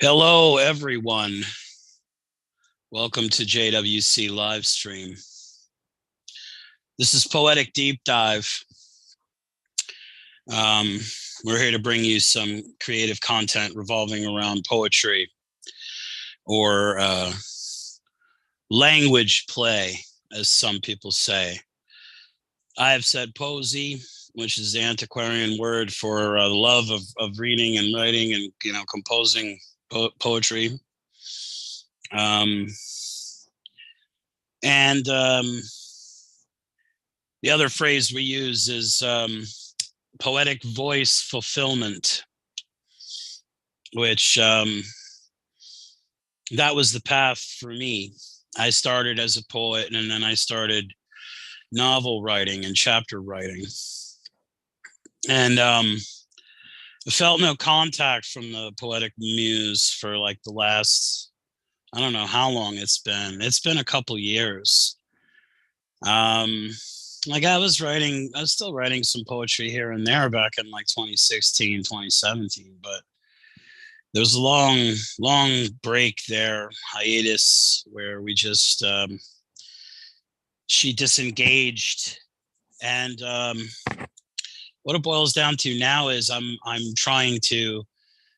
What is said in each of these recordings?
Hello, everyone. Welcome to JWC Livestream. This is Poetic Deep Dive. Um, we're here to bring you some creative content revolving around poetry or language play, as some people say. I have said poesy, which is the antiquarian word for the love of reading and writing and composing poetry. Um, and The other phrase we use is poetic voice fulfillment, which that was the path for me. I started as a poet, and then I started novel writing and chapter writing. And I felt no contact from the poetic muse for like the last, I don't know how long it's been. It's been a couple years. Like I was still writing some poetry here and there back in like 2016, 2017, but there was a long break there, hiatus, where we just, she disengaged. And what it boils down to now is I'm trying to,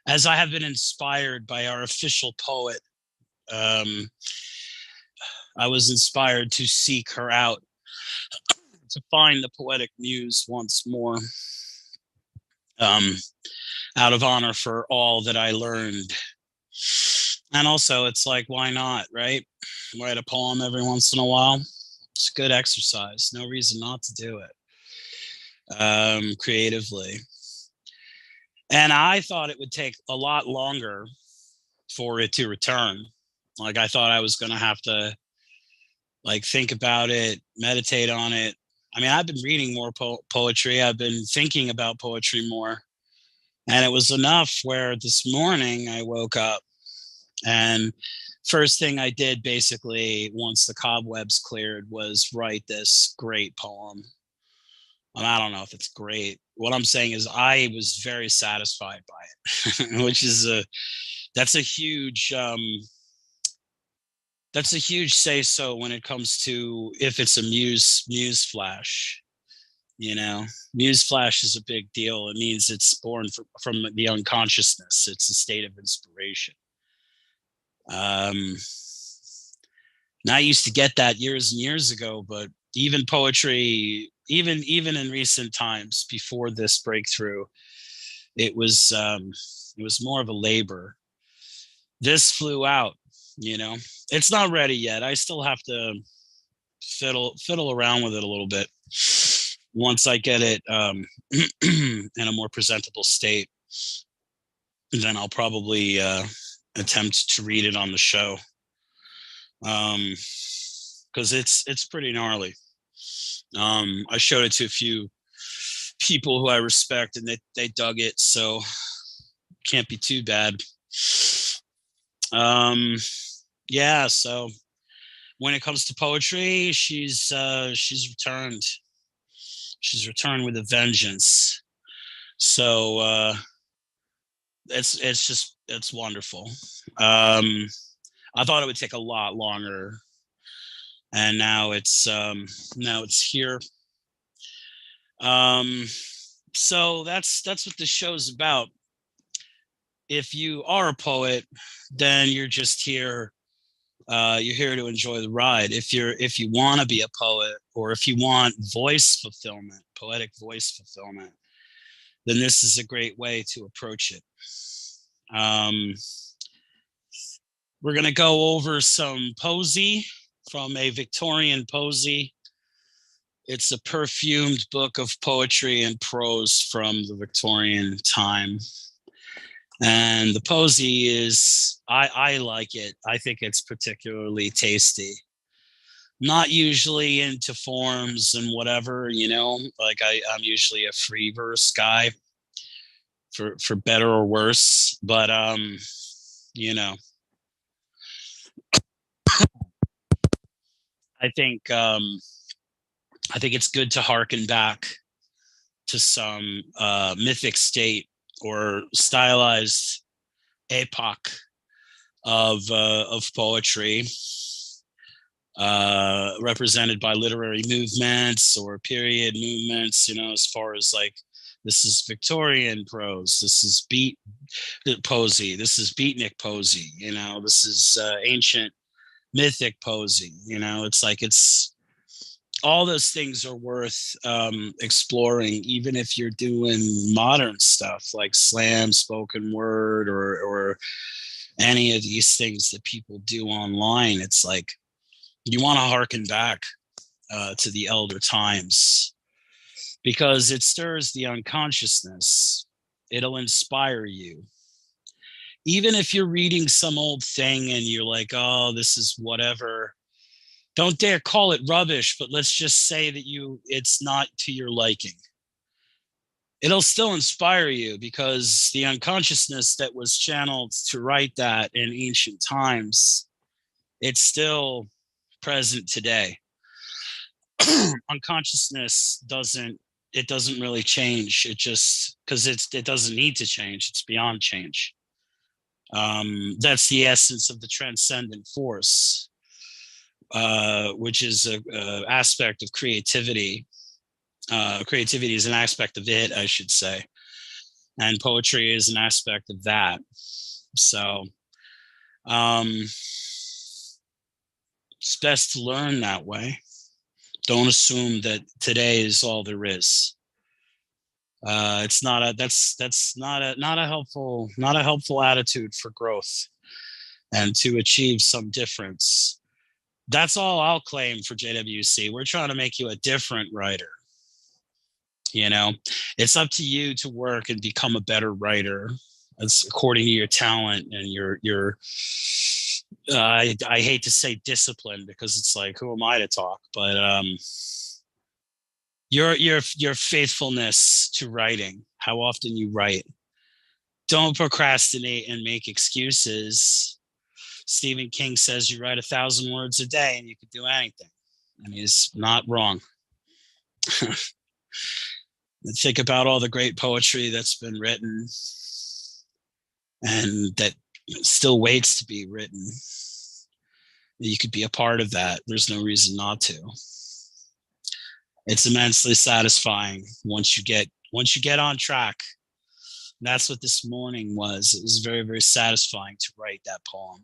as I have been inspired by our official poet, um, I was inspired to seek her out, to find the poetic muse once more, um, out of honor for all that I learned. And also, it's like, why not, right? Write a poem every once in a while. It's good exercise. No reason not to do it creatively. And I thought it would take a lot longer for it to return. Like I thought I was going to have to like think about it, meditate on it. I mean, I've been reading more poetry. I've been thinking about poetry more. And it was enough where this morning I woke up and first thing I did basically once the cobwebs cleared was write this great poem. And I don't know if it's great. What I'm saying is I was very satisfied by it, which is that's a huge say so when it comes to if it's a muse flash. You know, muse flash is a big deal. It means it's born from the unconsciousness. It's a state of inspiration. And I used to get that years and years ago, but even poetry, even in recent times before this breakthrough, it was more of a labor. This flew out, you know. It's not ready yet. I still have to fiddle around with it a little bit. Once I get it in a more presentable state, then I'll probably attempt to read it on the show, because it's pretty gnarly. I showed it to a few people who I respect, and they dug it, so can't be too bad. Yeah, so when it comes to poetry, she's returned. She's returned with a vengeance. So it's wonderful. I thought it would take a lot longer, and now it's here. So that's what the show's about. If you are a poet, then you're just here. You're here to enjoy the ride. If you want to be a poet, or if you want voice fulfillment, poetic voice fulfillment, then this is a great way to approach it. We're going to go over some poesy from a Victorian poesy. It's a perfumed book of poetry and prose from the Victorian time. And the poesy is, I like it. I think it's particularly tasty. Not usually into forms and whatever, you know, like I'm usually a free verse guy, for better or worse. But you know, I think it's good to harken back to some mythic state or stylized epoch of poetry, represented by literary movements or period movements, you know, as far as like, this is Victorian prose, this is beat poesy, this is beatnik poesy, you know, this is ancient mythic poesy, you know, it's like, it's all those things are worth exploring, even if you're doing modern stuff like slam, spoken word, or any of these things that people do online. It's like, you want to harken back to the elder times, because it stirs the unconsciousness. It'll inspire you. Even if you're reading some old thing and you're like, oh, this is whatever, don't dare call it rubbish, but let's just say that it's not to your liking. It'll still inspire you, because the unconsciousness that was channeled to write that in ancient times, it's still present today. Unconsciousness doesn't really change. It just, because it doesn't need to change. It's beyond change. That's the essence of the transcendent force, which is a aspect of creativity. Creativity is an aspect of it, I should say, and poetry is an aspect of that. So it's best to learn that way. Don't assume that today is all there is. It's not a that's not a helpful attitude for growth and to achieve some difference. That's all I'll claim for JWC. We're trying to make you a different writer. You know, it's up to you to work and become a better writer. It's according to your talent and your I hate to say discipline, because it's like, who am I to talk? But your faithfulness to writing, how often you write. Don't procrastinate and make excuses. Stephen King says you write 1,000 words a day and you could do anything. And he's not wrong. Think about all the great poetry that's been written and that still waits to be written. You could be a part of that. There's no reason not to. It's immensely satisfying once you get on track. That's what this morning was. It was very, very satisfying to write that poem.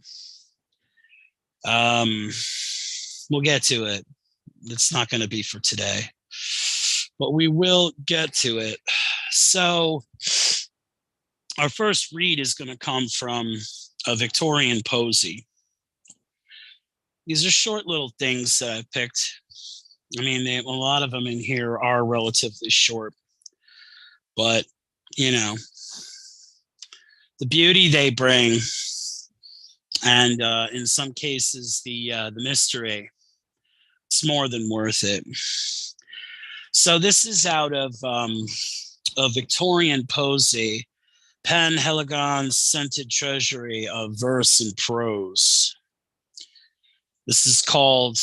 We'll get to it. It's not going to be for today, but we will get to it. So our first read is going to come from a Victorian poesy. These are short little things that I picked. I mean, a lot of them in here are relatively short, but you know, the beauty they bring, and in some cases the mystery, it's more than worth it. So this is out of a Victorian poesy, Pen Heligon's scented treasury of verse and prose. This is called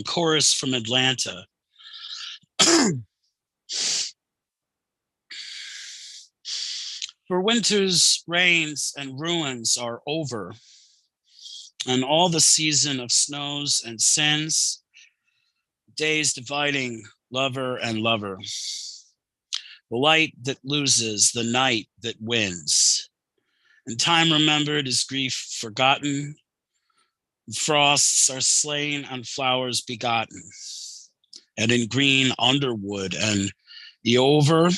Chorus from Atlanta. For winter's rains and ruins are over, and all the season of snows and sins, days dividing lover and lover. The light that loses, the night that wins. And time remembered is grief forgotten. Frosts are slain and flowers begotten. And in green underwood and the over,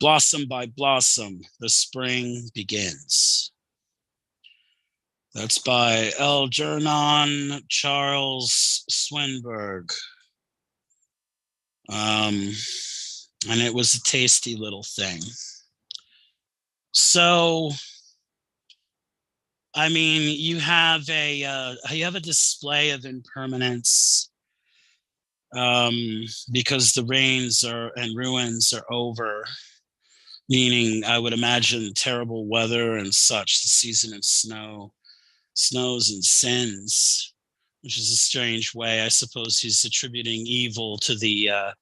blossom by blossom, the spring begins. That's by Algernon Charles Swinburne. And it was a tasty little thing. So, I mean, you have a display of impermanence, because the rains and ruins are over, meaning I would imagine terrible weather and such, the season of snows and sins, which is a strange way. I suppose he's attributing evil to the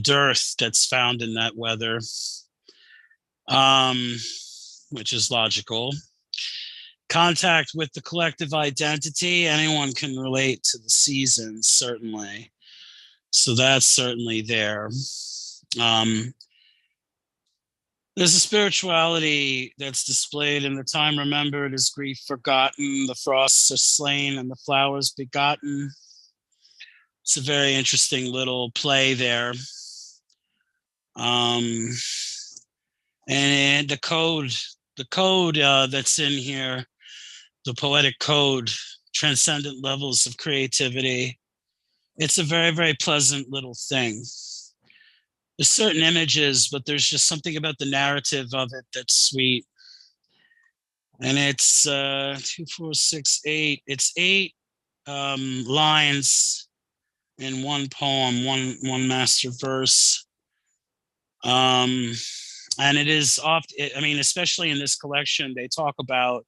dearth that's found in that weather. which is logical. Contact with the collective identity. Anyone can relate to the seasons, certainly. So that's certainly there. There's a spirituality that's displayed in the time remembered is grief forgotten, the frosts are slain and the flowers begotten. It's a very interesting little play there. And the code that's in here, the poetic code, transcendent levels of creativity. It's a very, very pleasant little thing. There's certain images, but there's just something about the narrative of it that's sweet. And it's 2, 4, 6, 8. It's 8 lines in one poem, one master verse. And it is often, I mean, especially in this collection, they talk about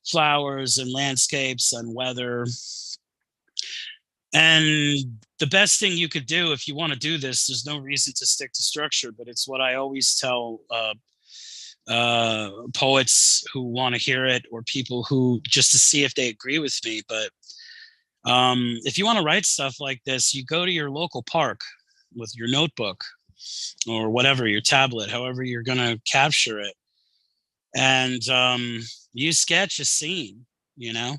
flowers and landscapes and weather. And the best thing you could do if you want to do this, there's no reason to stick to structure, but it's what I always tell poets who want to hear it, or people who just to see if they agree with me. But if you want to write stuff like this, you go to your local park with your notebook or whatever, your tablet, however you're going to capture it. And you sketch a scene, you know,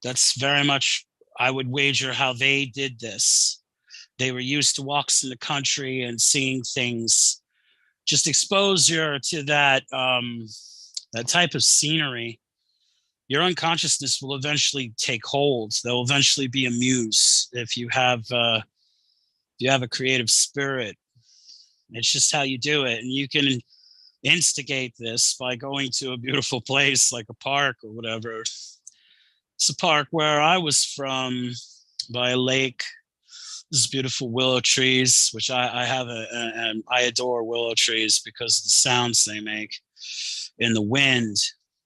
that's very much, I would wager, how they did this. They were used to walks in the country and seeing things. Just exposure to that that type of scenery, your unconsciousness will eventually take hold. There'll eventually be a muse if you have a creative spirit. It's just how you do it, and you can instigate this by going to a beautiful place like a park or whatever. It's a park where I was from, by a lake. There's beautiful willow trees, which I have and I adore willow trees because of the sounds they make in the wind,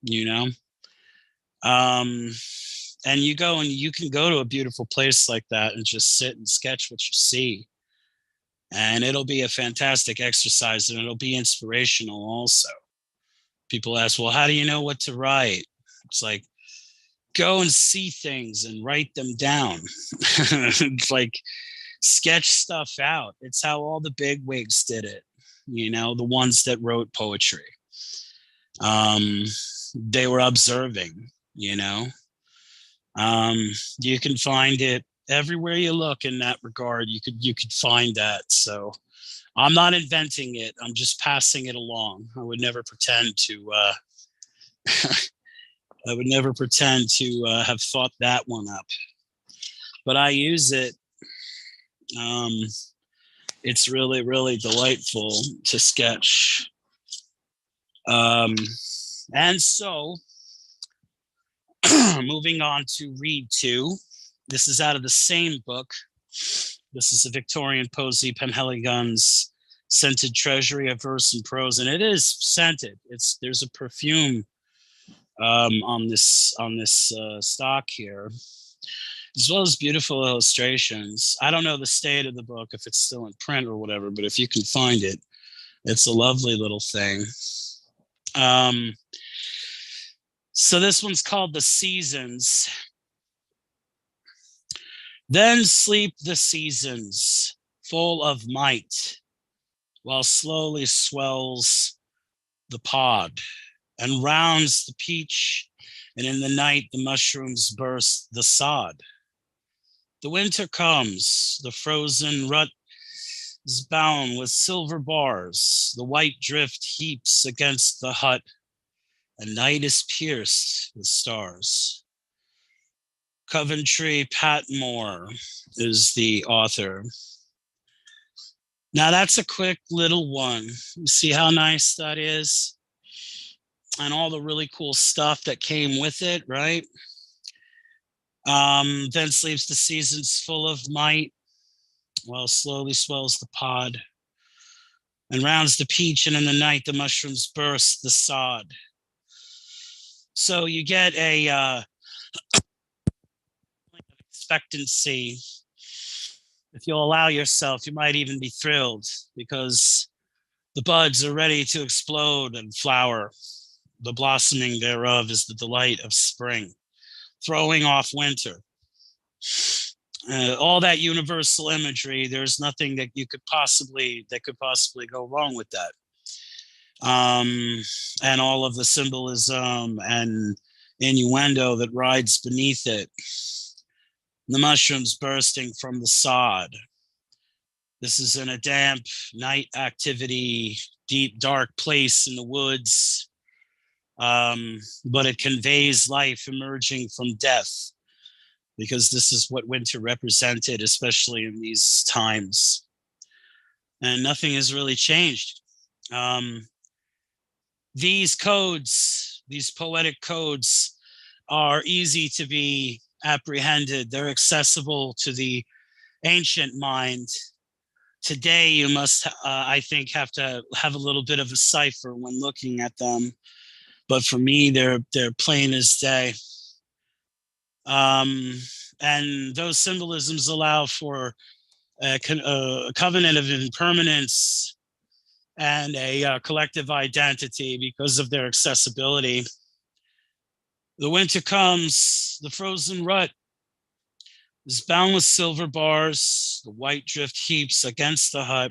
you know. And you go and you can go to a beautiful place like that and just sit and sketch what you see. And it'll be a fantastic exercise, and it'll be inspirational also. People ask, well, how do you know what to write? It's like, go and see things and write them down. It's like, sketch stuff out. It's how all the big wigs did it, you know, the ones that wrote poetry. They were observing, you know. You can find it everywhere you look in that regard. You could find that. So I'm not inventing it. I'm just passing it along. I would never pretend to have thought that one up, but I use it. It's really, really delightful to sketch. And so moving on to read 2. This is out of the same book. This is a Victorian poesy, Penheligon's Scented Treasury of Verse and Prose, and it is scented. There's a perfume on this stock here, as well as beautiful illustrations. I don't know the state of the book, if it's still in print or whatever, but if you can find it, it's a lovely little thing. So this one's called The Seasons. Then sleep the seasons, full of might, while slowly swells the pod, and rounds the peach, and in the night the mushrooms burst the sod. The winter comes, the frozen rut is bound with silver bars, the white drift heaps against the hut, and night is pierced with stars. Coventry Patmore is the author. Now that's a quick little one. You see how nice that is? And all the really cool stuff that came with it, right? Then sleeps the seasons full of might, while slowly swells the pod, and rounds the peach, and in the night the mushrooms burst the sod. So you get a expectancy. If you'll allow yourself, you might even be thrilled, because the buds are ready to explode and flower. The blossoming thereof is the delight of spring, throwing off winter. All that universal imagery, there's nothing that could possibly go wrong with that. And all of the symbolism and innuendo that rides beneath it. The mushrooms bursting from the sod. This is in a damp night activity, deep, dark place in the woods. But it conveys life emerging from death, because this is what winter represented, especially in these times. And nothing has really changed. These codes, these poetic codes, are easy to be apprehended. They're accessible to the ancient mind. Today, you must, I think, have to have a little bit of a cipher when looking at them. But for me, they're plain as day. And those symbolisms allow for a covenant of impermanence and a collective identity because of their accessibility. The winter comes, the frozen rut, there's boundless silver bars, the white drift heaps against the hut,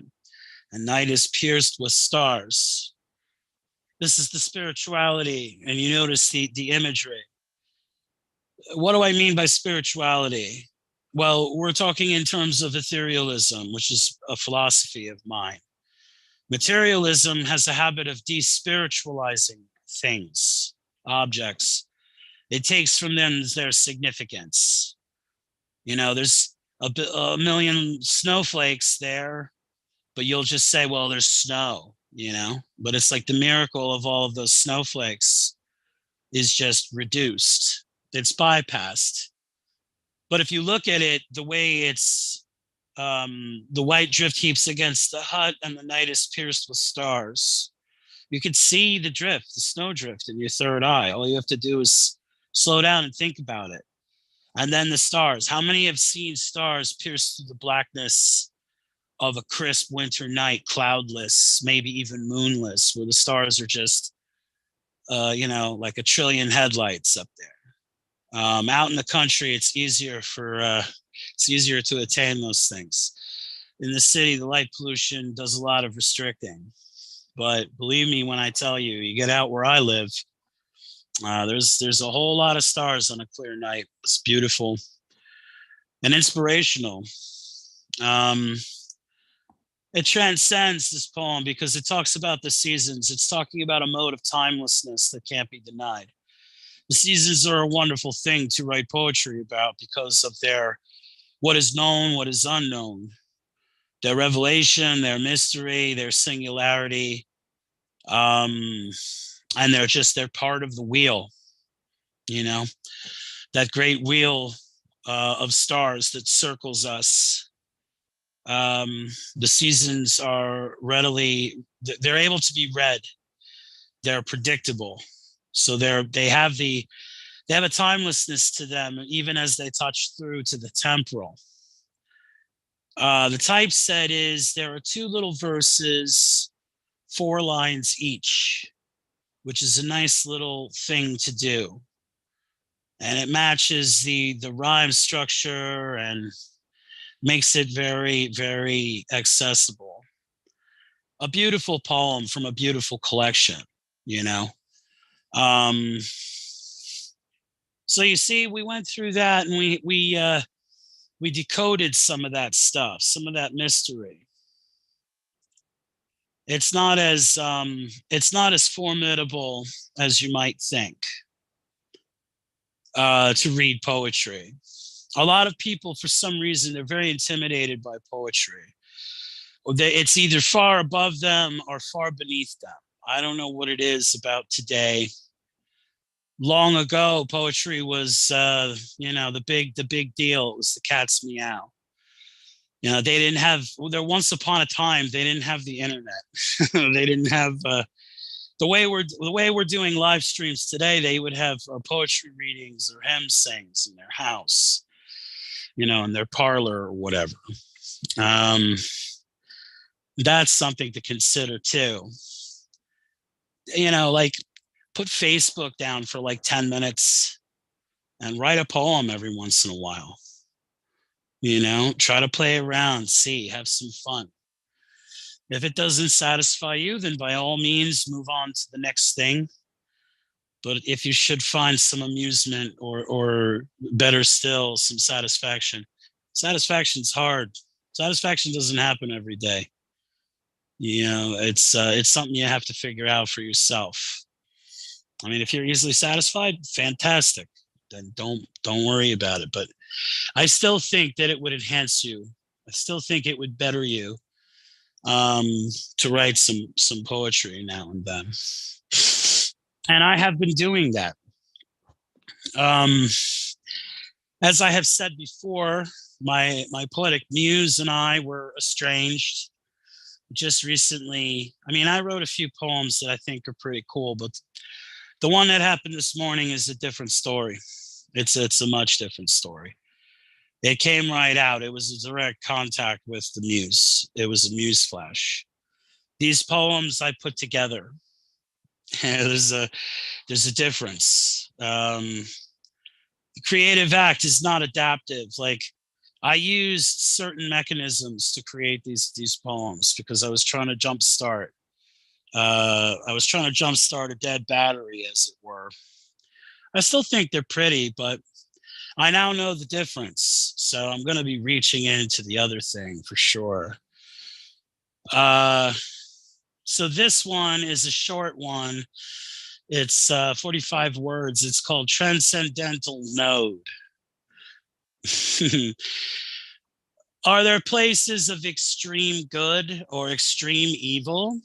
and night is pierced with stars. This is the spirituality, and you notice the imagery. What do I mean by spirituality? Well, we're talking in terms of etherealism, which is a philosophy of mine. Materialism has a habit of despiritualizing things, objects. It takes from them their significance. You know, there's a million snowflakes there, but you'll just say, well, there's snow, you know? But it's like the miracle of all of those snowflakes is just reduced. It's bypassed. But if you look at it, the way it's the white drift heaps against the hut and the night is pierced with stars, you can see the drift, the snow drift in your third eye. All you have to do is slow down and think about it. And then the stars. How many have seen stars pierce through the blackness of a crisp winter night, cloudless, maybe even moonless, where the stars are just, like a trillion headlights up there? Out in the country, it's easier to attain those things. In the city, the light pollution does a lot of restricting. But believe me when I tell you, you get out where I live, there's a whole lot of stars on a clear night. It's beautiful and inspirational. It transcends this poem because it talks about the seasons. It's talking about a mode of timelessness that can't be denied. The seasons are a wonderful thing to write poetry about because of their what is known, what is unknown, their revelation, their mystery, their singularity. And they're part of the wheel, that great wheel of stars that circles us. The seasons are they're able to be read. They're predictable. So they have a timelessness to them, even as they touch through to the temporal. The typeset is there are 2 little verses, 4 lines each, which is a nice little thing to do. And it matches the rhyme structure and makes it very, very accessible. A beautiful poem from a beautiful collection, So you see, we went through that and we decoded some of that stuff, some of that mystery. It's not as formidable as you might think to read poetry. A lot of people, for some reason, they're very intimidated by poetry. It's either far above them or far beneath them. I don't know what it is about today. Long ago, poetry was, the big deal. It was the cat's meow. They didn't have. There once upon a time, they didn't have the internet. They didn't have the way we're doing live streams today. They would have poetry readings or hymn sings in their house, in their parlor or whatever. That's something to consider too. Like put Facebook down for like 10 minutes and write a poem every once in a while. You know, try to play around, see, have some fun. If it doesn't satisfy you, then by all means move on to the next thing. But if you should find some amusement or better still, some satisfaction, satisfaction's hard. Satisfaction doesn't happen every day. You know, it's something you have to figure out for yourself. I mean, if you're easily satisfied, fantastic. Then don't worry about it. But I still think that it would enhance you. I still think it would better you to write some poetry now and then. And I have been doing that. As I have said before, my poetic muse and I were estranged just recently. I mean, I wrote a few poems that I think are pretty cool, but the one that happened this morning is a different story. It's a much different story. It came right out. It was a direct contact with the muse. It was a muse flash. These poems I put together. There's a difference. The creative act is not adaptive. Like, I used certain mechanisms to create these poems because I was trying to jumpstart. I was trying to jumpstart a dead battery, as it were. I still think they're pretty, but I now know the difference. So I'm going to be reaching into the other thing for sure. So this one is a short one. It's 45 words. It's called Transcendental Node. Are there places of extreme good or extreme evil?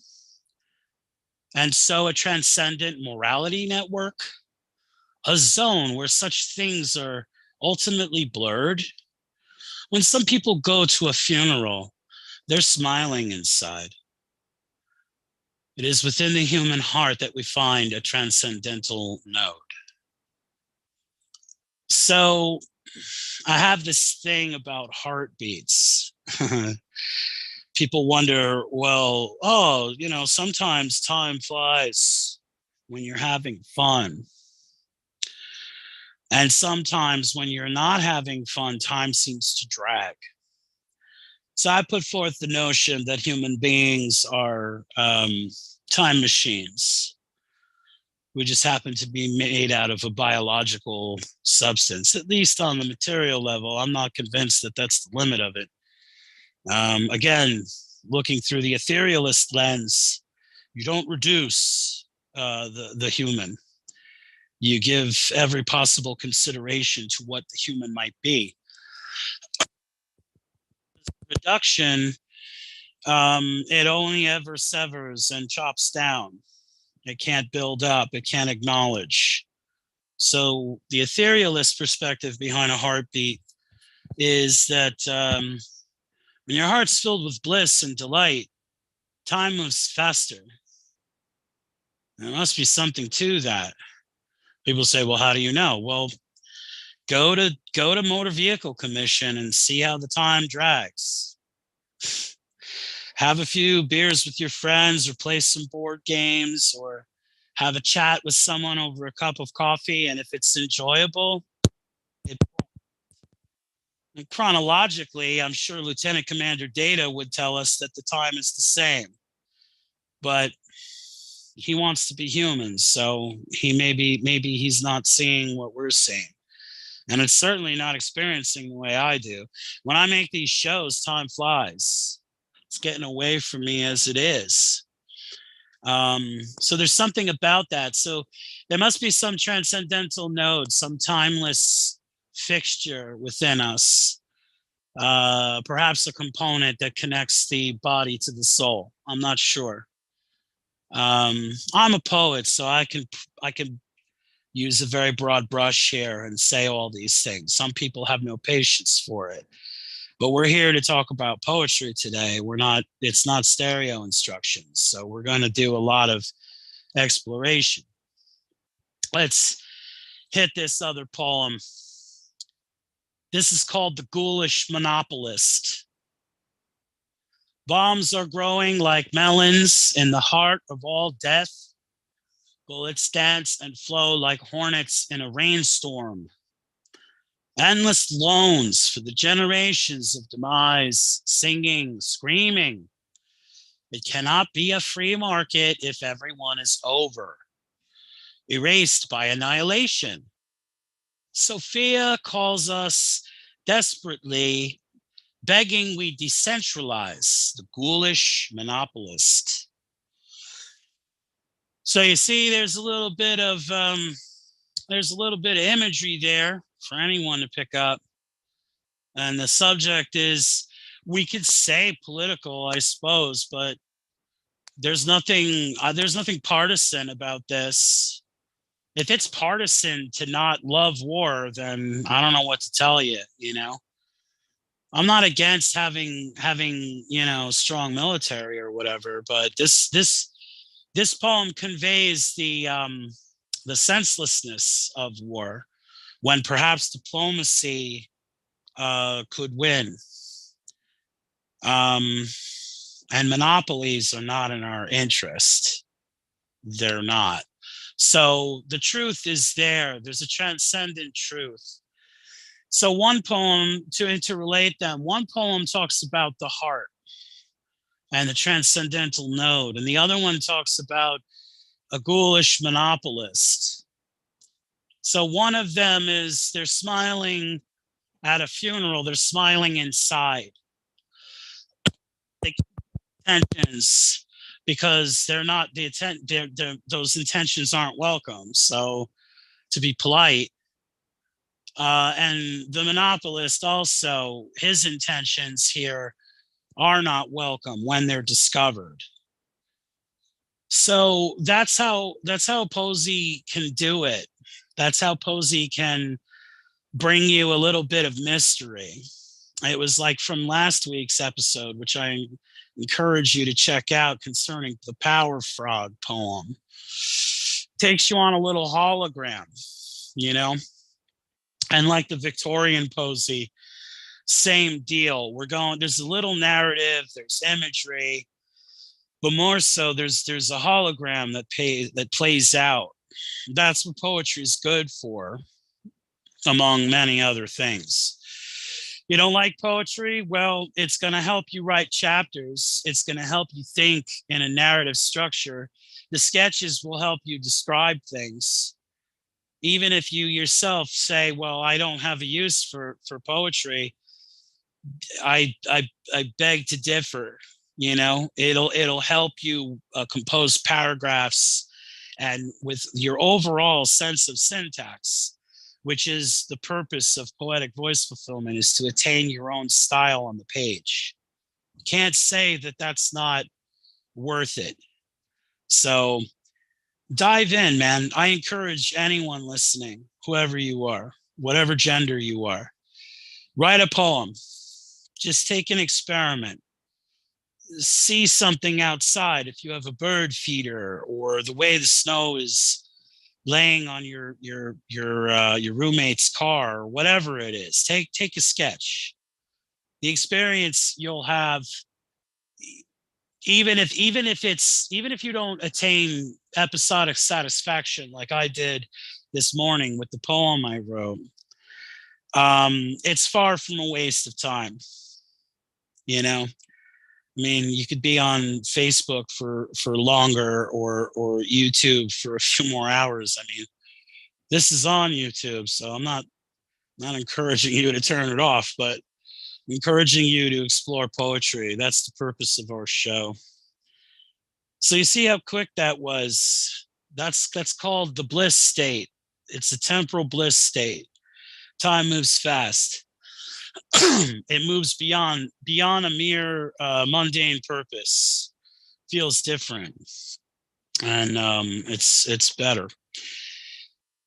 And so a transcendent morality network? A zone where such things are ultimately blurred? When some people go to a funeral, they're smiling inside. It is within the human heart that we find a transcendental node. So I have this thing about heartbeats. People wonder, well, oh, you know, sometimes time flies when you're having fun. And sometimes when you're not having fun, time seems to drag. So I put forth the notion that human beings are time machines. We just happen to be made out of a biological substance, at least on the material level. I'm not convinced that that's the limit of it. Again, looking through the etherealist lens, you don't reduce the human. You give every possible consideration to what the human might be. Reduction, it only ever severs and chops down. It can't build up. It can't acknowledge. So the etherealist perspective behind a heartbeat is that when your heart's filled with bliss and delight, time moves faster. There must be something to that. People say, well, how do you know? Well, go to Motor Vehicle Commission and see how the time drags. Have a few beers with your friends or play some board games or have a chat with someone over a cup of coffee. And if it's enjoyable, and chronologically, I'm sure Lieutenant Commander Data would tell us that the time is the same. But he wants to be human, so maybe he's not seeing what we're seeing. And it's certainly not experiencing the way I do. When I make these shows, time flies. It's getting away from me as it is. So there's something about that. So there must be some transcendental node, some timeless fixture within us, perhaps a component that connects the body to the soul. I'm not sure. I'm a poet, so I can use a very broad brush here and say all these things. Some people have no patience for it. But we're here to talk about poetry today. It's not stereo instructions. So we're going to do a lot of exploration. Let's hit this other poem. This is called The Ghoulish Monopolist. Bombs are growing like melons in the heart of all death. Bullets dance and flow like hornets in a rainstorm. Endless loans for the generations of demise, singing, screaming. It cannot be a free market if everyone is over, erased by annihilation. Sophia calls us desperately, begging we decentralize the ghoulish monopolist. So you see, there's a little bit of imagery there for anyone to pick up, and the subject is, we could say political, I suppose, but there's nothing partisan about this. If it's partisan to not love war, then I don't know what to tell you. I'm not against having strong military or whatever, but this poem conveys the senselessness of war, when perhaps diplomacy could win. And monopolies are not in our interest. They're not. So the truth is there. There's a transcendent truth. So one poem, to interrelate them, one poem talks about the heart and the transcendental node, and the other one talks about a ghoulish monopolist. So one of them is, they're smiling at a funeral, they're smiling inside. They keep intentions because they're not those intentions aren't welcome. So to be polite, and the monopolist also, his intentions here are not welcome when they're discovered. So that's how Posey can do it. That's how Posey can bring you a little bit of mystery. It was like from last week's episode, which I encourage you to check out, concerning the Power Frog poem. Takes you on a little hologram, and like the Victorian Posey, same deal. There's a little narrative, there's imagery, but more so there's a hologram that plays out. That's what poetry is good for, among many other things. You don't like poetry? Well, it's going to help you write chapters. It's going to help you think in a narrative structure. The sketches will help you describe things. Even if you yourself say, well, I don't have a use for poetry, I beg to differ. It'll help you compose paragraphs, and with your overall sense of syntax, which is the purpose of poetic voice fulfillment, is to attain your own style on the page. Can't say that that's not worth it. So dive in, man. I encourage anyone listening, whoever you are, whatever gender you are, write a poem. Just take an experiment. See something outside. If you have a bird feeder, or the way the snow is laying on your roommate's car, or whatever it is, take a sketch. The experience you'll have, even if you don't attain episodic satisfaction like I did this morning with the poem I wrote, it's far from a waste of time. I mean, you could be on Facebook for longer, or YouTube for a few more hours. I mean, this is on YouTube, so I'm not encouraging you to turn it off, but I'm encouraging you to explore poetry. That's the purpose of our show. So you see how quick that was. That's called the bliss state. It's a temporal bliss state. Time moves fast. It moves beyond a mere mundane purpose. Feels different, and it's better.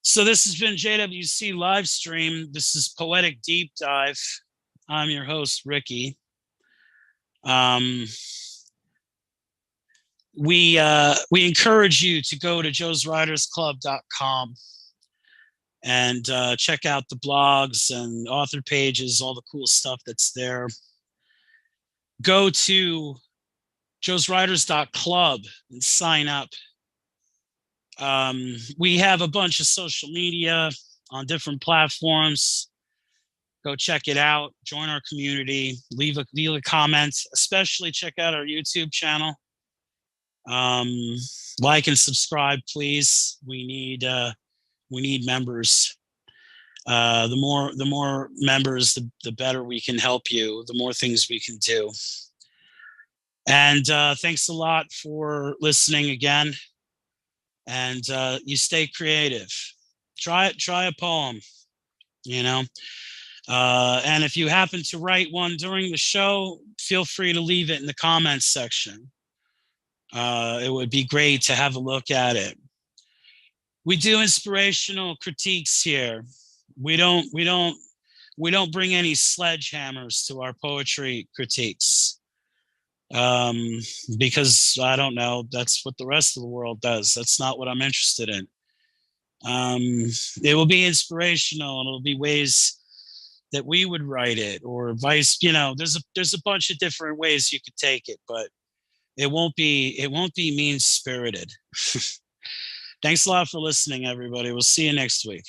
So this has been JWC Livestream. This is Poetic Deep Dive. I'm your host, Ricky. We encourage you to go to joeswritersclub.com and check out the blogs and author pages, all the cool stuff that's there. Go to joeswriters.club and sign up. We have a bunch of social media on different platforms. Go check it out. Join our community. Leave a comment. Especially check out our YouTube channel. Like and subscribe, please. We need members. The more members, the better we can help you. The more things we can do. And thanks a lot for listening again. And you stay creative. Try a poem. You know. And if you happen to write one during the show, feel free to leave it in the comments section. It would be great to have a look at it. We do inspirational critiques here. We don't bring any sledgehammers to our poetry critiques. Because I don't know, that's what the rest of the world does. That's not what I'm interested in. It will be inspirational, and it'll be ways that we would write it, or vice, there's a bunch of different ways you could take it, but it won't be mean spirited. Thanks a lot for listening, everybody. We'll see you next week.